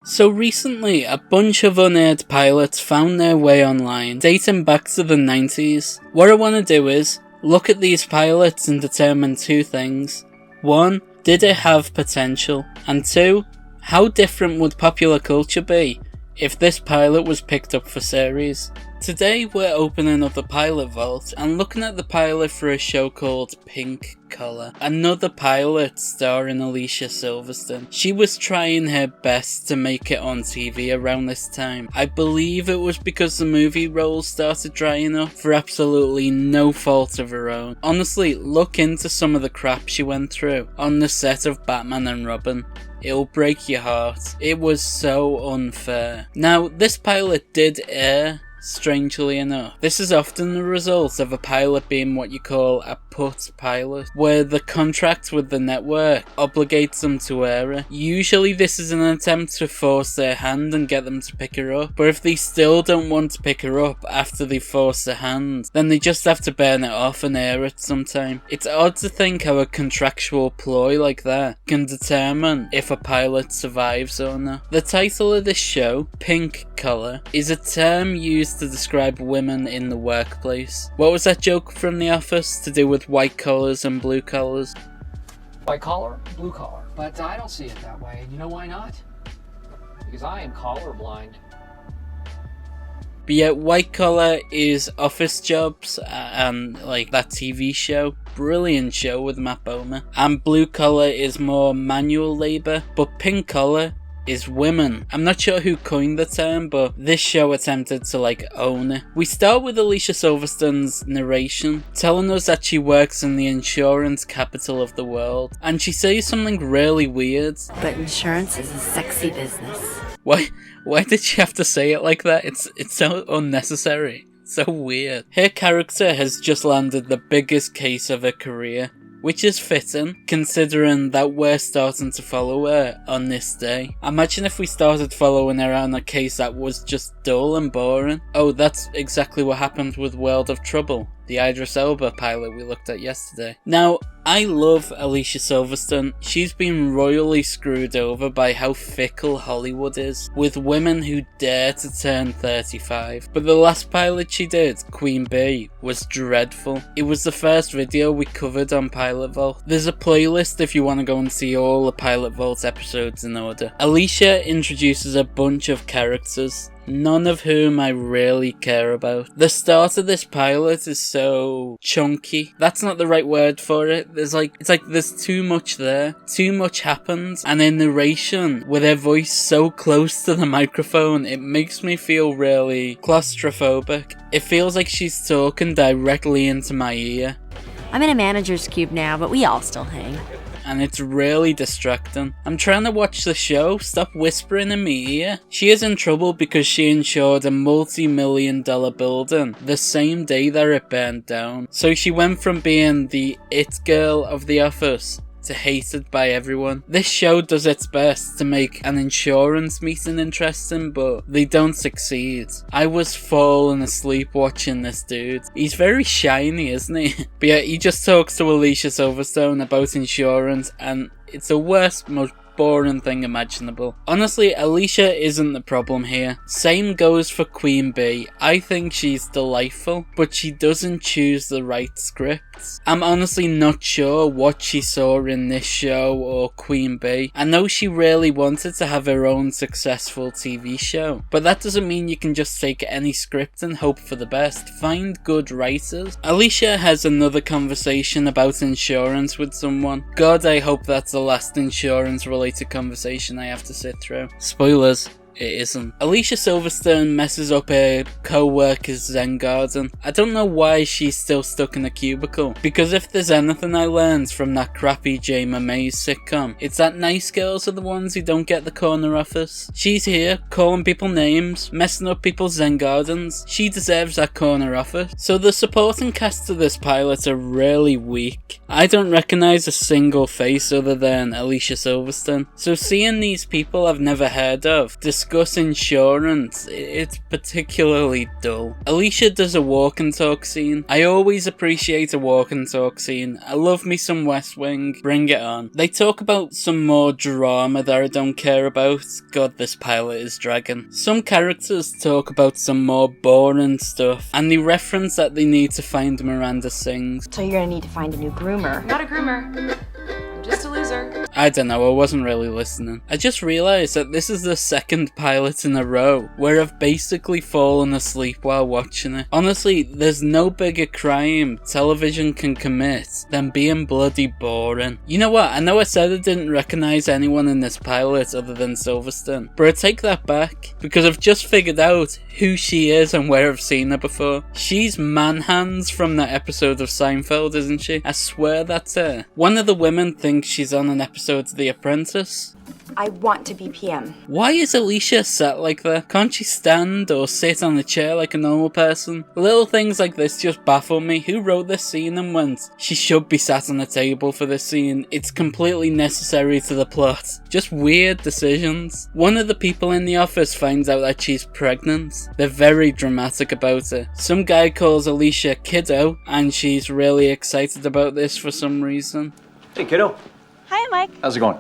So recently, a bunch of unaired pilots found their way online, dating back to the 90s. What I want to do is look at these pilots and determine two things. 1. Did it have potential? And 2. How different would popular culture be if this pilot was picked up for series? Today we're opening up the pilot vault and looking at the pilot for a show called Pink Color. Another pilot starring Alicia Silverstone. She was trying her best to make it on TV around this time. I believe it was because the movie roles started drying up for absolutely no fault of her own. Honestly, look into some of the crap she went through on the set of Batman and Robin. It'll break your heart. It was so unfair. Now, this pilot did air, strangely enough. This is often the result of a pilot being what you call a put pilot, where the contract with the network obligates them to air it. Usually this is an attempt to force their hand and get them to pick her up, but if they still don't want to pick her up after they force their hand, then they just have to burn it off and air it sometime. It's odd to think how a contractual ploy like that can determine if a pilot survives or not. The title of this show, Pink Color, is a term used to describe women in the workplace. What was that joke from The Office to do with white collars and blue collars? White collar, blue collar. But I don't see it that way. And you know why not? Because I am colorblind. But yet, white collar is office jobs and like that TV show. Brilliant show with Matt Bomer. And blue collar is more manual labour. But pink collar is women. I'm not sure who coined the term, but this show attempted to own it. We start with Alicia Silverstone's narration, telling us that she works in the insurance capital of the world, and she says something really weird. But insurance is a sexy business. Why did she have to say it like that? It's so unnecessary. So weird. Her character has just landed the biggest case of her career, which is fitting, considering that we're starting to follow her on this day. Imagine if we started following her on a case that was just dull and boring. Oh, that's exactly what happened with World of Trouble, the Idris Elba pilot we looked at yesterday. Now, I love Alicia Silverstone. She's been royally screwed over by how fickle Hollywood is, with women who dare to turn 35. But the last pilot she did, Queen Bee, was dreadful. It was the first video we covered on Pilot Vault. There's a playlist if you want to go and see all the Pilot Vault episodes in order. Alicia introduces a bunch of characters, none of whom I really care about. The start of this pilot is so chunky. That's not the right word for it. There's too much there. Too much happens. And in narration, with her voice so close to the microphone, it makes me feel really claustrophobic. It feels like she's talking directly into my ear. I'm in a manager's cube now, but we all still hang. And it's really distracting. I'm trying to watch the show, stop whispering in my ear. She is in trouble because she insured a multi-million-dollar building the same day that it burned down. So she went from being the it girl of the office to hated by everyone. This show does its best to make an insurance meeting interesting, but they don't succeed. I was falling asleep watching this dude. He's very shiny, isn't he? But yeah, he just talks to Alicia Silverstone about insurance, and it's the worst, most boring thing imaginable. Honestly, Alicia isn't the problem here. Same goes for Queen Bee. I think she's delightful, but she doesn't choose the right scripts. I'm honestly not sure what she saw in this show or Queen Bee. I know she really wanted to have her own successful TV show, but that doesn't mean you can just take any script and hope for the best. Find good writers. Alicia has another conversation about insurance with someone. God, I hope that's the last insurance related conversation I have to sit through. Spoilers. It isn't. Alicia Silverstone messes up her co-worker's Zen garden. I don't know why she's still stuck in a cubicle, because if there's anything I learned from that crappy Jayma Mays sitcom, it's that nice girls are the ones who don't get the corner office. She's here, calling people names, messing up people's Zen gardens. She deserves that corner office. So the supporting cast of this pilot are really weak. I don't recognise a single face other than Alicia Silverstone. So seeing these people I've never heard of discuss insurance, it's particularly dull. Alicia does a walk and talk scene. I always appreciate a walk and talk scene. I love me some West Wing. Bring it on. They talk about some more drama that I don't care about. God, this pilot is dragging. Some characters talk about some more boring stuff, and they reference that they need to find Miranda Sings. So you're gonna need to find a new groomer. I'm not a groomer. I'm just a loser. I don't know, I wasn't really listening. I just realised that this is the second pilot in a row where I've basically fallen asleep while watching it. Honestly, there's no bigger crime television can commit than being bloody boring. You know what, I know I said I didn't recognise anyone in this pilot other than Silverstone, but I take that back because I've just figured out who she is and where I've seen her before. She's Manhands from that episode of Seinfeld, isn't she? I swear that's her. One of the women thinks she's on an episode of The Apprentice. I want to be PM. Why is Alicia sat like that? Can't she stand or sit on a chair like a normal person? Little things like this just baffle me. Who wrote this scene and went, she should be sat on a table for this scene. It's completely necessary to the plot. Just weird decisions. One of the people in the office finds out that she's pregnant. They're very dramatic about it. Some guy calls Alicia kiddo, and she's really excited about this for some reason. Hey, kiddo. Hi, Mike. How's it going?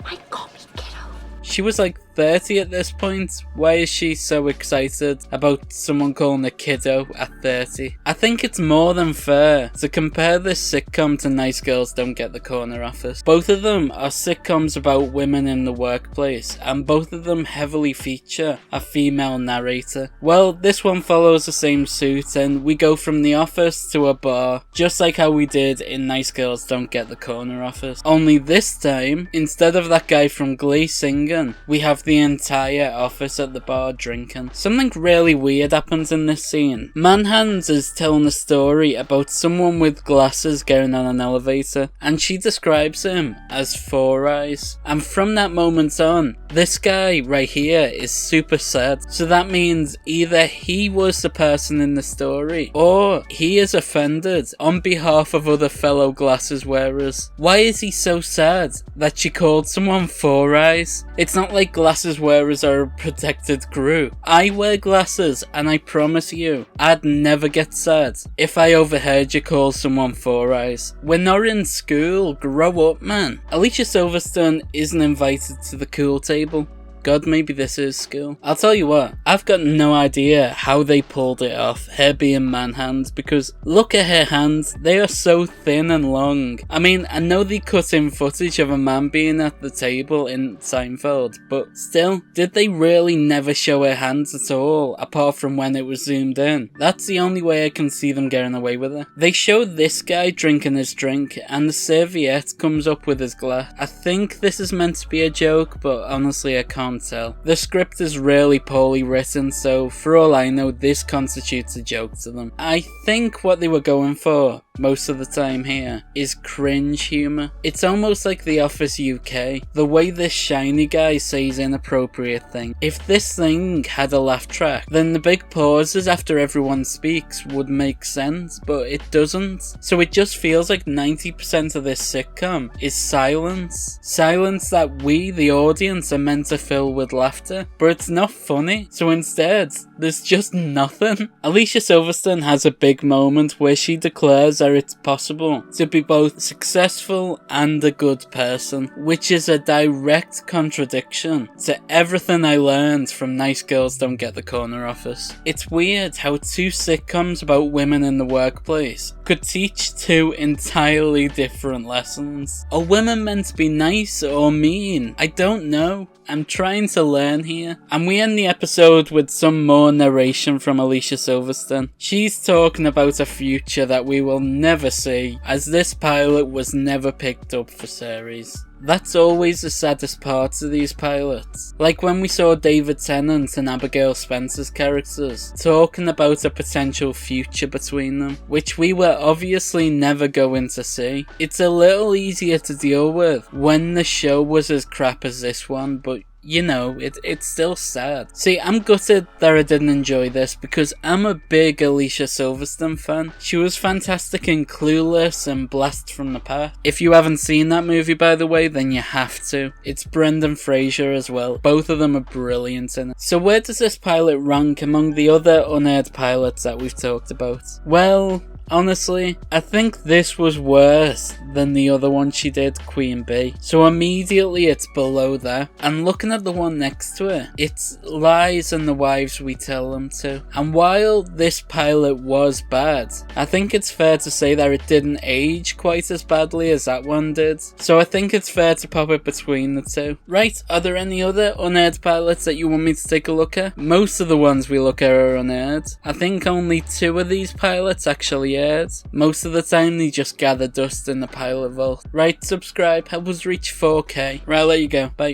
Mike, call me kiddo. She was like 30 at this point. Why is she so excited about someone calling her kiddo at 30? I think it's more than fair to compare this sitcom to Nice Girls Don't Get the Corner Office. Both of them are sitcoms about women in the workplace, and both of them heavily feature a female narrator. Well, this one follows the same suit, and we go from the office to a bar, just like how we did in Nice Girls Don't Get the Corner Office. Only this time, instead of that guy from Glee singing, we have the entire office at the bar drinking. Something really weird happens in this scene. Manhands is telling a story about someone with glasses getting on an elevator, and she describes him as Four Eyes. And from that moment on, this guy right here is super sad. So that means either he was the person in the story, or he is offended on behalf of other fellow glasses wearers. Why is he so sad that she called someone Four Eyes? It's not like glasses wearers are a protected crew. I wear glasses, and I promise you, I'd never get sad if I overheard you call someone Four Eyes. We're not in school, grow up, man. Alicia Silverstone isn't invited to the cool table. God, maybe this is school. I'll tell you what, I've got no idea how they pulled it off, her being man-hands, because look at her hands, they are so thin and long. I mean, I know they cut in footage of a man being at the table in Seinfeld, but still, did they really never show her hands at all, apart from when it was zoomed in? That's the only way I can see them getting away with it. They show this guy drinking his drink, and the serviette comes up with his glass. I think this is meant to be a joke, but honestly I can't tell. The script is really poorly written, so for all I know, this constitutes a joke to them. I think what they were going for most of the time here is cringe humour. It's almost like The Office UK, the way this shiny guy says inappropriate things. If this thing had a laugh track, then the big pauses after everyone speaks would make sense, but it doesn't. So it just feels like 90% of this sitcom is silence. Silence that we, the audience, are meant to fill with laughter, but it's not funny, so instead, there's just nothing. Alicia Silverstone has a big moment where she declares that it's possible to be both successful and a good person, which is a direct contradiction to everything I learned from Nice Girls Don't Get the Corner Office. It's weird how two sitcoms about women in the workplace could teach two entirely different lessons. Are women meant to be nice or mean? I don't know. I'm trying to learn here. And we end the episode with some more narration from Alicia Silverstone. She's talking about a future that we will never see, as this pilot was never picked up for series. That's always the saddest part of these pilots. Like when we saw David Tennant and Abigail Spencer's characters talking about a potential future between them, which we were obviously never going to see. It's a little easier to deal with when the show was as crap as this one, but you know, it's still sad. See, I'm gutted that I didn't enjoy this because I'm a big Alicia Silverstone fan. She was fantastic in Clueless and Blast from the Past. If you haven't seen that movie, by the way, then you have to. It's Brendan Fraser as well. Both of them are brilliant in it. So where does this pilot rank among the other unaired pilots that we've talked about? Well, honestly, I think this was worse than the other one she did, Queen Bee. So immediately it's below that. And looking at the one next to it, it's Lies and the Wives We Tell Them To. And while this pilot was bad, I think it's fair to say that it didn't age quite as badly as that one did. So I think it's fair to pop it between the two. Right, are there any other unaired pilots that you want me to take a look at? Most of the ones we look at are unaired. I think only 2 of these pilots actually aired. Most of the time they just gather dust in the pilot vault. Right, subscribe, help us reach 4K. Right, I'll let you go. Bye.